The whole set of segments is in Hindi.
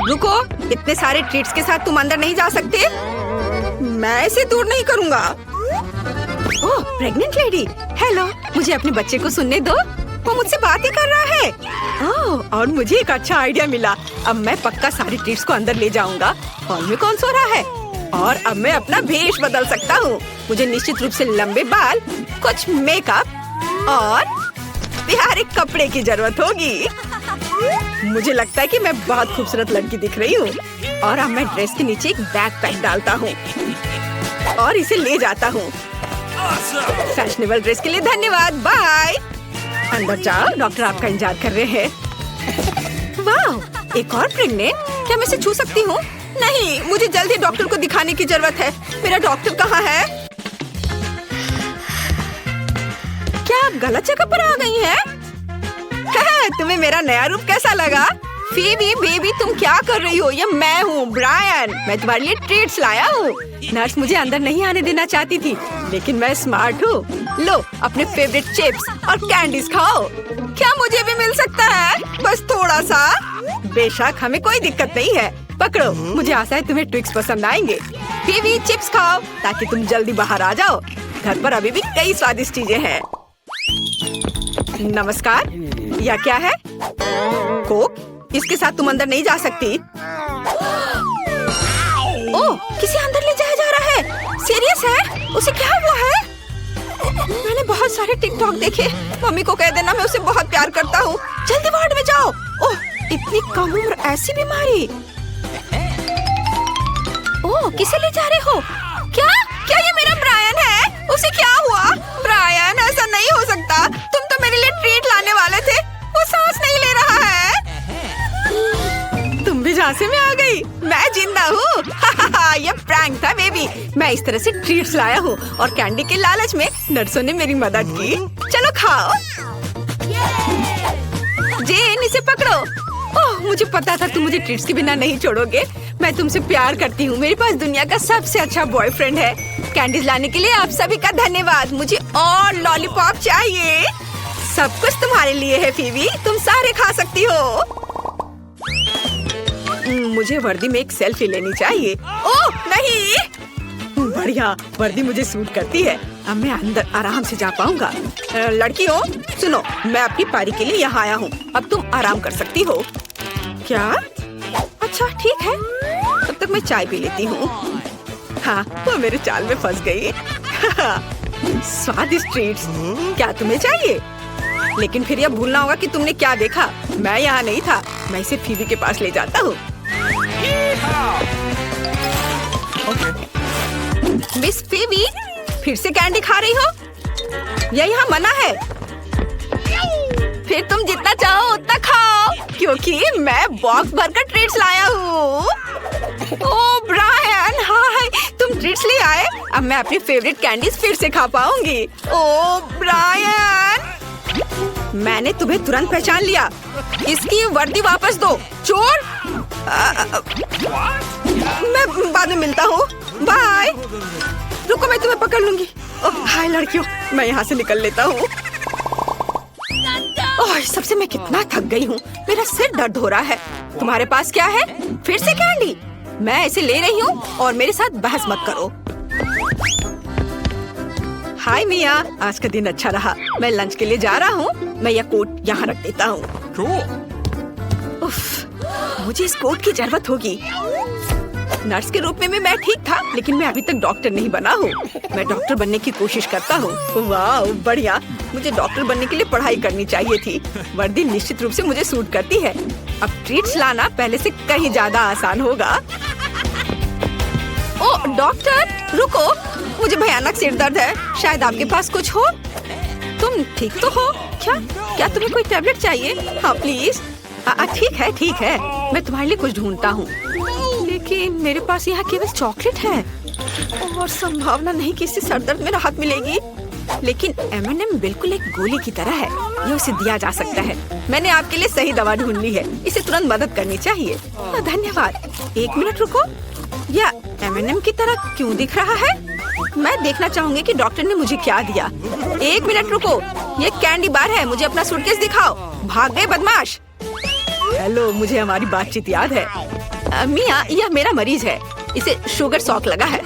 रुको, इतने सारे ट्रीट्स के साथ तुम अंदर नहीं जा सकते। मैं इसे दूर नहीं करूँगा। ओह, प्रेग्नेंट लेडी, हेलो। मुझे अपने बच्चे को सुनने दो, वो मुझसे बात ही कर रहा है। ओह, और मुझे एक अच्छा आइडिया मिला। अब मैं पक्का सारी ट्रीट्स को अंदर ले जाऊंगा। हॉल में कौन सो रहा है? और अब मैं अपना भेष बदल सकता हूँ। मुझे निश्चित रूप से लंबे बाल, कुछ मेकअप और प्यारे कपड़े की जरूरत होगी। मुझे लगता है कि मैं बहुत खूबसूरत लड़की दिख रही हूँ। और अब मैं ड्रेस के नीचे एक बैकपैक डालता हूँ और इसे ले जाता हूँ। फैशनेबल ड्रेस के लिए धन्यवाद, बाय। अंदर जाओ, डॉक्टर आपका इंतजार कर रहे हैं। वाह, एक और प्रेग्नेंट। क्या मैं इसे छू सकती हूँ? नहीं, मुझे जल्द ही डॉक्टर को दिखाने की जरूरत है। मेरा डॉक्टर कहाँ है? क्या आप गलत जगह पर आ गई हैं? तुम्हें मेरा नया रूप कैसा लगा? फीबी बेबी, तुम क्या कर रही हो? ये मैं हूँ, ब्रायन। मैं तुम्हारे लिए ट्रीट्स लाया हूँ। नर्स मुझे अंदर नहीं आने देना चाहती थी, लेकिन मैं स्मार्ट हूँ। लो, अपने फेवरेट चिप्स और कैंडीज खाओ। क्या मुझे भी मिल सकता है? बस थोड़ा सा। बेशक, हमें कोई दिक्कत नहीं है। पकड़ो, मुझे आशा है तुम्हें ट्विक्स पसंद आएंगे। फीबी, चिप्स खाओ ताकि तुम जल्दी बाहर आ जाओ। घर पर अभी भी कई स्वादिष्ट चीजें हैं। नमस्कार, यह क्या है? कोक? इसके साथ तुम अंदर नहीं जा सकती। ओह, किसे अंदर ले जाया जा रहा है? सीरियस है? उसे क्या हुआ है? मैंने बहुत सारे टिकटॉक देखे। मम्मी को कह देना मैं उसे बहुत प्यार करता हूँ। जल्दी वार्ड में जाओ। ओह, इतनी कम उम्र, ऐसी बीमारी। ओह, किसे ले जा रहे हो? क्या क्या ये मेरा ब्रायन है? उसे क्या हुआ? ब्रायन, ऐसा नहीं हो सकता। तुम तो मेरे लिए ट्रीट लाने वाले थे। वो सांस नहीं ले रहा है। तुम भी झांसे में आ गई। मैं जिंदा हूँ। ये प्रैंक था बेबी। मैं इस तरह से ट्रीट्स लाया हूँ और कैंडी के लालच में नर्सों ने मेरी मदद की। चलो खाओ। जेन, इसे पकड़ो। ओह, मुझे पता था तुम मुझे ट्रीट्स के बिना नहीं छोड़ोगे। मैं तुमसे प्यार करती हूँ। मेरे पास दुनिया का सबसे अच्छा बॉयफ्रेंड है। कैंडीज लाने के लिए आप सभी का धन्यवाद। मुझे और लॉलीपॉप चाहिए। सब कुछ तुम्हारे लिए है फीबी, तुम सारे खा सकती हो। मुझे वर्दी में एक सेल्फी लेनी चाहिए। ओह नहीं, बढ़िया, वर्दी मुझे सूट करती है। अब मैं अंदर आराम से जा पाऊंगा। लड़कियों, सुनो, मैं अपनी पारी के लिए यहाँ आया हूँ। अब तुम आराम कर सकती हो। क्या? अच्छा, ठीक है। तब तक मैं चाय पी लेती हूँ। हाँ, वो मेरे चाल में फंस गई। स्वादिष्ट ट्रीट्स। क्या तुम्हें चाहिए? लेकिन फिर यह भूलना होगा कि तुमने क्या देखा। मैं यहाँ नहीं था। मैं इसे फीबी के पास ले जाता हूँ। मिस फीबी, फिर से कैंडी खा रही हो? यह यहाँ मना है। फिर तुम जितना चाहो उतना खाओ, क्योंकि मैं बॉक्स भरकर ट्रीट्स लाया हूँ। ओह ब्रायन, हाय, तुम ट्रीट्स ले आए? अब मैं अपनी फेवरेट कैंडीज फिर से खा पाऊंगी। ओह ब्रायन, मैंने तुम्हें तुरंत पहचान लिया। इसकी वर्दी वापस दो, चोर। मैं बाद में मिलता हूँ, बाय। रुको, मैं तुम्हें पकड़ लूंगी। ओह हाय लड़कियों, मैं यहाँ से निकल लेता हूँ। ओह, सबसे मैं कितना थक गई हूँ। मेरा सिर दर्द हो रहा है। तुम्हारे पास क्या है? फिर से कैंडी? मैं इसे ले रही हूँ और मेरे साथ बहस मत करो। हाय मिया, आज का दिन अच्छा रहा। मैं लंच के लिए जा रहा हूँ। मैं यह कोट यहाँ रख देता हूँ। मुझे इस कोट की जरूरत होगी। नर्स के रूप में मैं ठीक था, लेकिन मैं अभी तक डॉक्टर नहीं बना हूँ। मैं डॉक्टर बनने की कोशिश करता हूँ। वाह बढ़िया, मुझे डॉक्टर बनने के लिए पढ़ाई करनी चाहिए थी। वर्दी निश्चित रूप से मुझे सूट करती है। अब ट्रीट्स लाना पहले से कहीं ज्यादा आसान होगा। ओह डॉक्टर, रुको, मुझे भयानक सिर दर्द है। शायद आपके पास कुछ हो। तुम ठीक तो हो? क्या तुम्हें कोई टैबलेट चाहिए? हाँ प्लीज। ठीक है, मैं तुम्हारे लिए कुछ ढूंढता हूँ। लेकिन मेरे पास यहाँ केवल चॉकलेट है और संभावना नहीं कि इससे सर दर्द में राहत मिलेगी। लेकिन M&M बिल्कुल एक गोली की तरह है, ये उसे दिया जा सकता है। मैंने आपके लिए सही दवा ढूंढ ली है, इसे तुरंत मदद करनी चाहिए। धन्यवाद। एक मिनट रुको, यह M&M की तरह क्यों दिख रहा है? मैं देखना चाहूंगी कि डॉक्टर ने मुझे क्या दिया। एक मिनट रुको, ये कैंडी बार है। मुझे अपना सूटकेस दिखाओ। भाग गए बदमाश। हेलो, मुझे हमारी बातचीत याद है। मिया, यह मेरा मरीज है, इसे शुगर शॉक लगा है।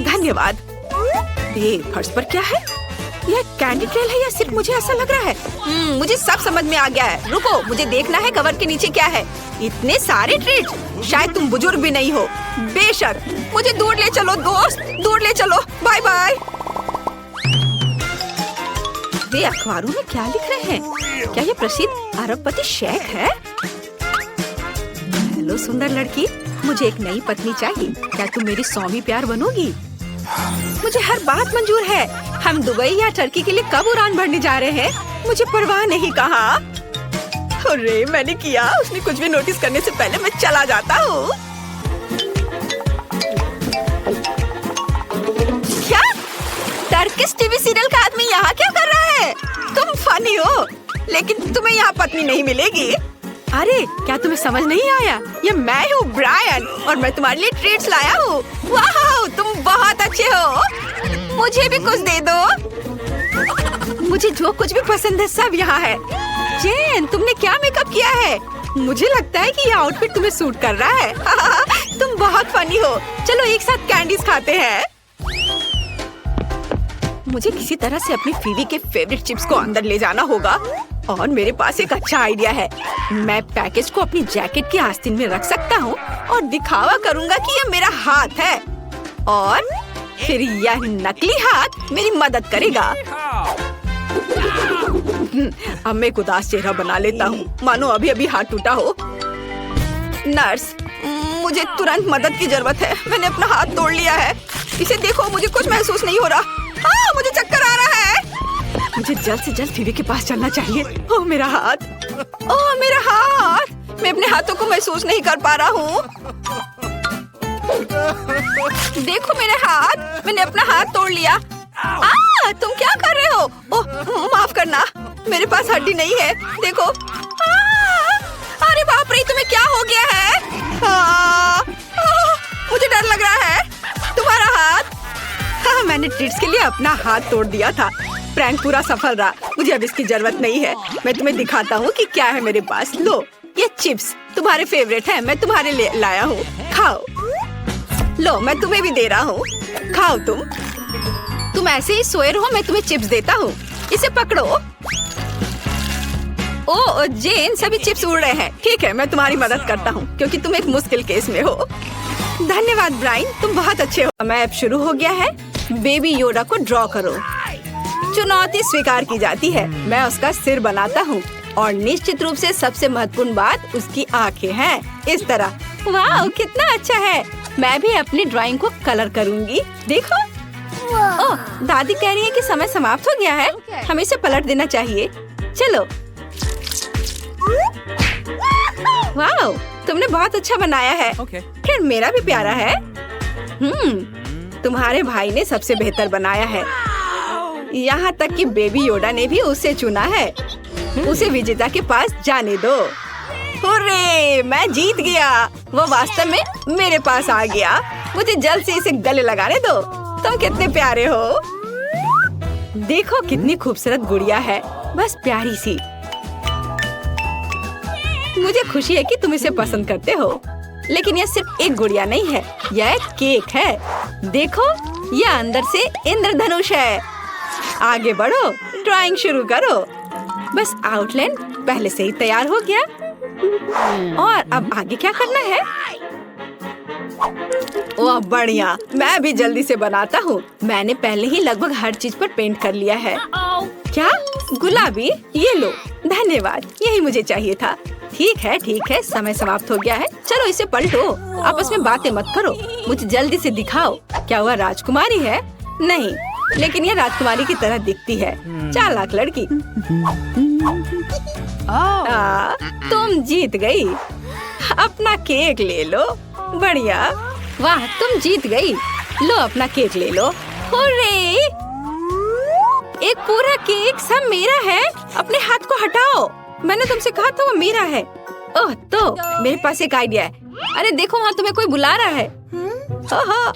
धन्यवाद। ये फर्श पर क्या है? यह कैंडी ट्रेल है या सिर्फ मुझे ऐसा लग रहा है? मुझे सब समझ में आ गया है। रुको, मुझे देखना है कवर के नीचे क्या है। इतने सारे ट्रीट्स, शायद तुम बुजुर्ग भी नहीं हो। बेशक, मुझे दूर ले चलो दोस्त, दूर ले चलो। Bye bye. वे अखबारों में क्या लिख रहे हैं? क्या ये प्रसिद्ध अरबपति शेख है? हेलो सुंदर लड़की, मुझे एक नई पत्नी चाहिए। क्या तुम मेरी 100वीं प्यार बनोगी? मुझे हर बात मंजूर है। हम दुबई या टर्की के लिए कब उड़ान भरने जा रहे हैं? मुझे परवाह नहीं। कहा अरे मैंने किया। उसने कुछ भी नोटिस करने से पहले मैं चला जाता हूँ। क्या टर्किश टीवी सीरियल का आदमी यहाँ क्या कर रहा है? तुम फनी हो, लेकिन तुम्हें यहाँ पत्नी नहीं मिलेगी। अरे क्या तुम्हें समझ नहीं आया? ये मैं हूँ ब्रायन, और मैं तुम्हारे लिए ट्रीट्स लाया हूँ। वाह, तुम बहुत अच्छे हो। मुझे भी कुछ दे दो। मुझे जो कुछ भी पसंद है सब यहाँ है। जेन, तुमने क्या मेकअप किया है? मुझे लगता है कि ये आउटफिट तुम्हें सूट कर रहा है। तुम बहुत फनी हो। चलो एक साथ कैंडीज खाते हैं। मुझे किसी तरह से अपनी फीवी के फेवरेट चिप्स को अंदर ले जाना होगा, और मेरे पास एक अच्छा आइडिया है। मैं पैकेज को अपनी जैकेट के आस्तीन में रख सकता हूँ और दिखावा करूँगा कि यह मेरा हाथ है, और फिर यह नकली हाथ मेरी मदद करेगा। अब मैं एक उदास चेहरा बना लेता हूँ, मानो अभी अभी हाथ टूटा हो। नर्स, मुझे तुरंत मदद की जरूरत है। मैंने अपना हाथ तोड़ लिया है। इसे देखो, मुझे कुछ महसूस नहीं हो रहा। मुझे चक्कर आ रहा है। मुझे जल्द से जल्द फीवी के पास चलना चाहिए। ओह मेरा हाथ, ओह मेरा हाथ। मैं अपने हाथों को महसूस नहीं कर पा रहा हूँ। देखो मेरे हाथ, मैंने अपना हाथ तोड़ लिया। तुम क्या कर रहे हो? ओह माफ करना, मेरे पास हड्डी नहीं है। देखो। अरे बाप रे, तुम्हें क्या हो गया है? मुझे डर लग रहा है। तुम्हारा हाथ। मैंने ट्रीट्स के लिए अपना हाथ तोड़ दिया था। प्रैंक पूरा सफल रहा। मुझे अब इसकी जरूरत नहीं है। मैं तुम्हें दिखाता हूँ कि क्या है मेरे पास। लो, ये चिप्स तुम्हारे फेवरेट है, मैं तुम्हारे लिए लाया हूँ। खाओ। लो, मैं तुम्हें भी दे रहा हूँ, खाओ। तुम ऐसे ही सोए रहो, मैं तुम्हें चिप्स देता हूँ। इसे पकड़ो। ओ जेन, सभी चिप्स उड़ रहे हैं। ठीक है, मैं तुम्हारी मदद करता हूँ, क्योंकि तुम एक मुश्किल केस में हो। धन्यवाद ब्रायन, तुम बहुत अच्छे हो। मैं अब शुरू हो गया है। बेबी योडा को ड्रॉ करो। चुनौती स्वीकार की जाती है। मैं उसका सिर बनाता हूँ, और निश्चित रूप से सबसे महत्वपूर्ण बात उसकी आंखें हैं। इस तरह। वाह, कितना अच्छा है। मैं भी अपनी ड्राइंग को कलर करूँगी। देखो। ओह, दादी कह रही है कि समय समाप्त हो गया है। हमें इसे पलट देना चाहिए। चलो। वाह, तुमने बहुत अच्छा बनाया है। फिर मेरा भी प्यारा है। तुम्हारे भाई ने सबसे बेहतर बनाया है। यहाँ तक कि बेबी योडा ने भी उसे चुना है। उसे विजेता के पास जाने दो। हुर्रे, मैं जीत गया। वो वास्तव में मेरे पास आ गया। मुझे जल्द से इसे गले लगाने दो। तुम कितने प्यारे हो। देखो कितनी खूबसूरत गुड़िया है, बस प्यारी सी। मुझे खुशी है कि तुम इसे पसंद करते हो, लेकिन यह सिर्फ एक गुड़िया नहीं है, यह एक केक है। देखो, यह अंदर से इंद्रधनुष है। आगे बढ़ो, ड्राइंग शुरू करो। बस आउटलाइन पहले से ही तैयार हो गया। और अब आगे क्या करना है? ओह बढ़िया, मैं भी जल्दी से बनाता हूँ। मैंने पहले ही लगभग हर चीज पर पेंट कर लिया है। क्या? गुलाबी? ये लो। धन्यवाद, यही मुझे चाहिए था। ठीक है, समय समाप्त हो गया है। चलो इसे पलटो। आपस में बातें मत करो। मुझे जल्दी से दिखाओ। क्या वह राजकुमारी है? नहीं, लेकिन यह राजकुमारी की तरह दिखती है। चालाक लड़की। तुम जीत गई। अपना केक ले लो। बढ़िया। वाह, तुम जीत गई। लो अपना केक ले लो। हुर्रे! एक पूरा केक सब मेरा है। अपने हाथ को हटाओ। मैंने तुमसे कहा था वो मेरा है। ओह, तो मेरे पास एक आइडिया है। अरे देखो, वहाँ तुम्हें कोई बुला रहा है।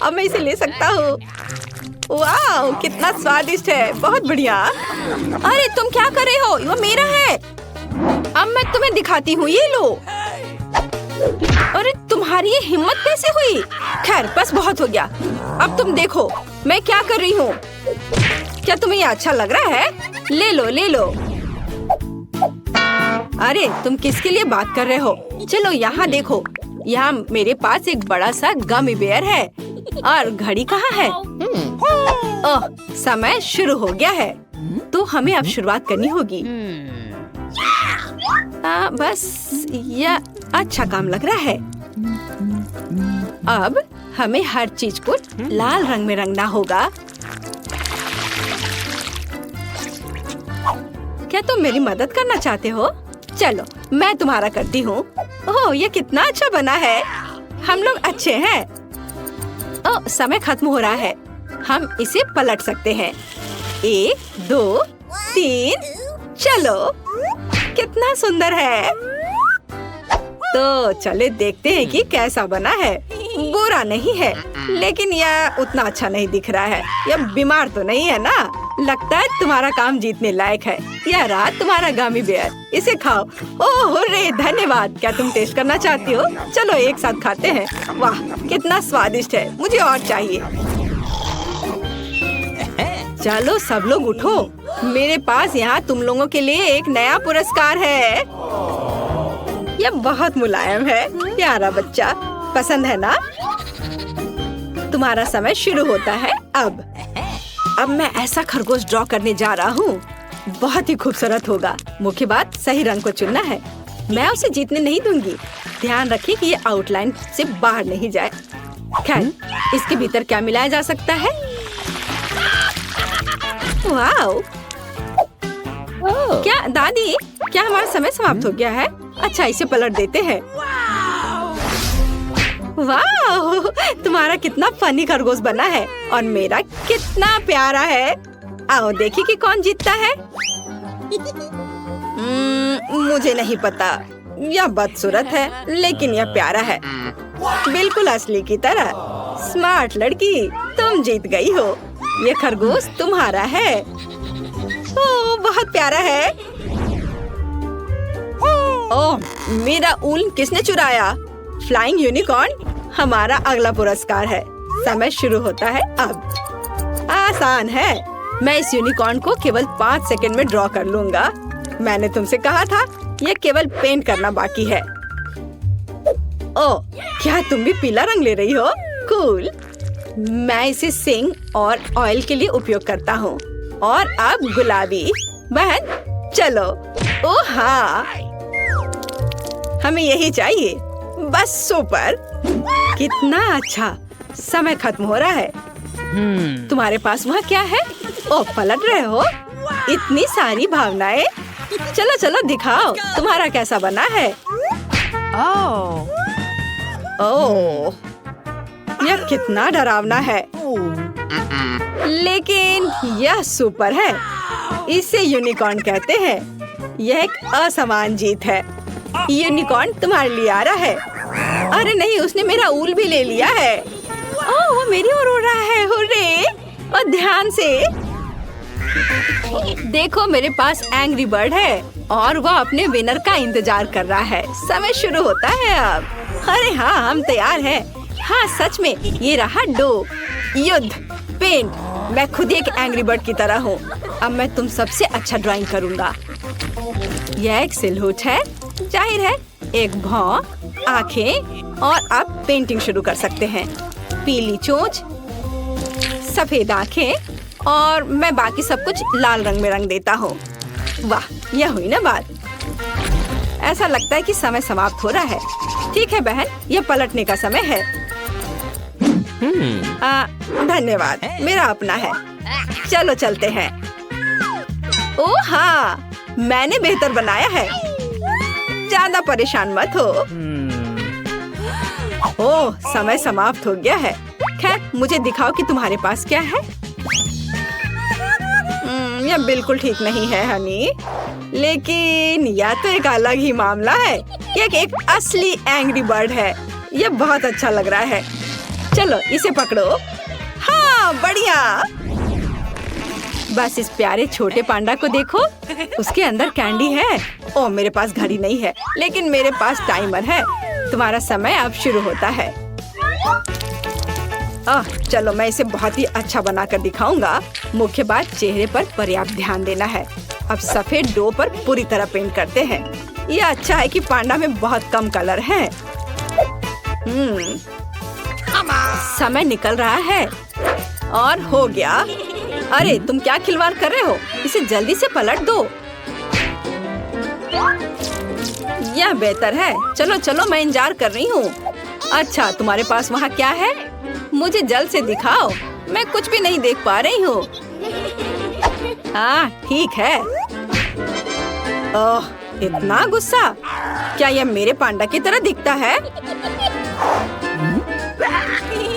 अब मैं इसे ले सकता हूँ। वाह, कितना स्वादिष्ट है। बहुत बढ़िया। अरे तुम क्या कर रहे हो? वो मेरा है। अब मैं तुम्हें दिखाती हूँ। ये लो। अरे तुम्हारी ये हिम्मत कैसे हुई? खैर बस बहुत हो गया। अब तुम देखो मैं क्या कर रही हूँ। क्या तुम्हें ये अच्छा लग रहा है? ले लो ले लो। अरे तुम किसके लिए बात कर रहे हो? चलो यहाँ देखो, यहाँ मेरे पास एक बड़ा सा गमी बेयर है। और घड़ी कहाँ है? ओह, समय शुरू हो गया है। तो हमें अब शुरुआत करनी होगी। बस यह अच्छा काम लग रहा है। अब हमें हर चीज को लाल रंग में रंगना होगा। क्या तुम मेरी मदद करना चाहते हो? चलो मैं तुम्हारा करती हूँ। ओह ये कितना अच्छा बना है। हम लोग अच्छे हैं। ओह समय खत्म हो रहा है। हम इसे पलट सकते हैं। 1 2 3 चलो कितना सुंदर है। तो चले देखते हैं कि कैसा बना है। बुरा नहीं है लेकिन यह उतना अच्छा नहीं दिख रहा है। यह बीमार तो नहीं है ना? लगता है तुम्हारा काम जीतने लायक है। यह रहा तुम्हारा गमी बेयर, इसे खाओ। ओह रे धन्यवाद। क्या तुम टेस्ट करना चाहती हो? चलो एक साथ खाते हैं। वाह कितना स्वादिष्ट है, मुझे और चाहिए। चलो सब लोग उठो, मेरे पास यहाँ तुम लोगों के लिए एक नया पुरस्कार है। यह बहुत मुलायम है। प्यारा बच्चा, पसंद है ना? तुम्हारा समय शुरू होता है। अब मैं ऐसा खरगोश ड्रॉ करने जा रहा हूँ, बहुत ही खूबसूरत होगा। मुख्य बात सही रंग को चुनना है। मैं उसे जीतने नहीं दूंगी। ध्यान रखिए कि ये आउटलाइन से बाहर नहीं जाए। खैर इसके भीतर क्या मिलाया जा सकता है? वाओ! क्या दादी, क्या हमारा समय समाप्त हो गया है? अच्छा इसे पलट देते हैं। वाह! तुम्हारा कितना फनी खरगोश बना है और मेरा कितना प्यारा है। आओ देखिए कि कौन जीतता है। मुझे नहीं पता। यह बदसूरत है लेकिन यह प्यारा है, बिल्कुल असली की तरह। स्मार्ट लड़की, तुम जीत गई हो। ये खरगोश तुम्हारा है। ओह बहुत प्यारा है। ओह मेरा ऊन किसने चुराया? फ्लाइंग यूनिकॉर्न हमारा अगला पुरस्कार है। समय शुरू होता है अब। आसान है, मैं इस यूनिकॉर्न को केवल 5 सेकंड में ड्रॉ कर लूंगा। मैंने तुमसे कहा था, यह केवल पेंट करना बाकी है। ओह क्या तुम भी पीला रंग ले रही हो? कूल। मैं इसे सिंग और ऑयल के लिए उपयोग करता हूँ। और अब गुलाबी। बहन चलो। ओह हाँ हमें यही चाहिए। बस सुपर। कितना अच्छा। समय खत्म हो रहा है। तुम्हारे पास वहाँ क्या है? ओह पलट रहे हो? इतनी सारी भावनाएं। चलो चलो दिखाओ तुम्हारा कैसा बना है। ओह यह कितना डरावना है, लेकिन यह सुपर है। इसे यूनिकॉर्न कहते हैं। यह एक असमान जीत है। यूनिकॉर्न तुम्हारे लिए आ रहा है। अरे नहीं, उसने मेरा ऊल भी ले लिया है। ओह वो मेरी ओर उड़ रहा है। हुर्रे! और ध्यान से देखो, मेरे पास एंग्री बर्ड है और वह अपने विनर का इंतजार कर रहा है। समय शुरू होता है अब। अरे हाँ हम तैयार हैं। हाँ सच में, ये रहा डो। युद्ध पेंट। मैं खुद एक एंग्री बर्ड की तरह हूँ। अब मैं तुम सबसे अच्छा ड्राइंग करूँगा। यह एक सिलहूट है, जाहिर है एक भौं, आँखें। और अब पेंटिंग शुरू कर सकते हैं। पीली चोंच, सफेद आँखें और मैं बाकी सब कुछ लाल रंग में रंग देता हूँ। वाह यह हुई ना बात। ऐसा लगता है कि समय समाप्त हो रहा है। ठीक है बहन, यह पलटने का समय है। धन्यवाद, मेरा अपना है। चलो चलते हैं। ओह हाँ मैंने बेहतर बनाया है। ज्यादा परेशान मत हो। ओह समय समाप्त हो गया है। खैर मुझे दिखाओ कि तुम्हारे पास क्या है। यह बिल्कुल ठीक नहीं है हनी, लेकिन यह तो एक अलग ही मामला है। यह एक असली एंग्री बर्ड है। यह बहुत अच्छा लग रहा है। चलो इसे पकड़ो। हाँ बढ़िया। बस इस प्यारे छोटे पांडा को देखो, उसके अंदर कैंडी है। ओह मेरे पास घड़ी नहीं है, लेकिन मेरे पास टाइमर है। तुम्हारा समय अब शुरू होता है। चलो मैं इसे बहुत ही अच्छा बनाकर दिखाऊंगा। मुख्य बात चेहरे पर पर्याप्त ध्यान देना है। अब सफेद डो पर पूरी तरह पेंट करते हैं। यह अच्छा है कि पांडा में बहुत कम कलर है। समय निकल रहा है और हो गया। अरे तुम क्या खिलवाड़ कर रहे हो? इसे जल्दी से पलट दो। यह बेहतर है। चलो चलो मैं इंतजार कर रही हूँ। अच्छा तुम्हारे पास वहाँ क्या है? मुझे जल्द से दिखाओ। मैं कुछ भी नहीं देख पा रही हूँ। हाँ ठीक है। ओह इतना गुस्सा। क्या यह मेरे पांडा की तरह दिखता है?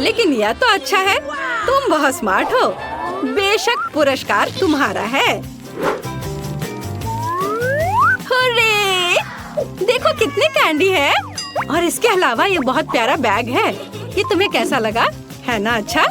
लेकिन यह तो अच्छा है। तुम बहुत स्मार्ट हो। बेशक पुरस्कार तुम्हारा है। हुर्रे! देखो कितनी कैंडी है। और इसके अलावा ये बहुत प्यारा बैग है। ये तुम्हें कैसा लगा? है ना अच्छा?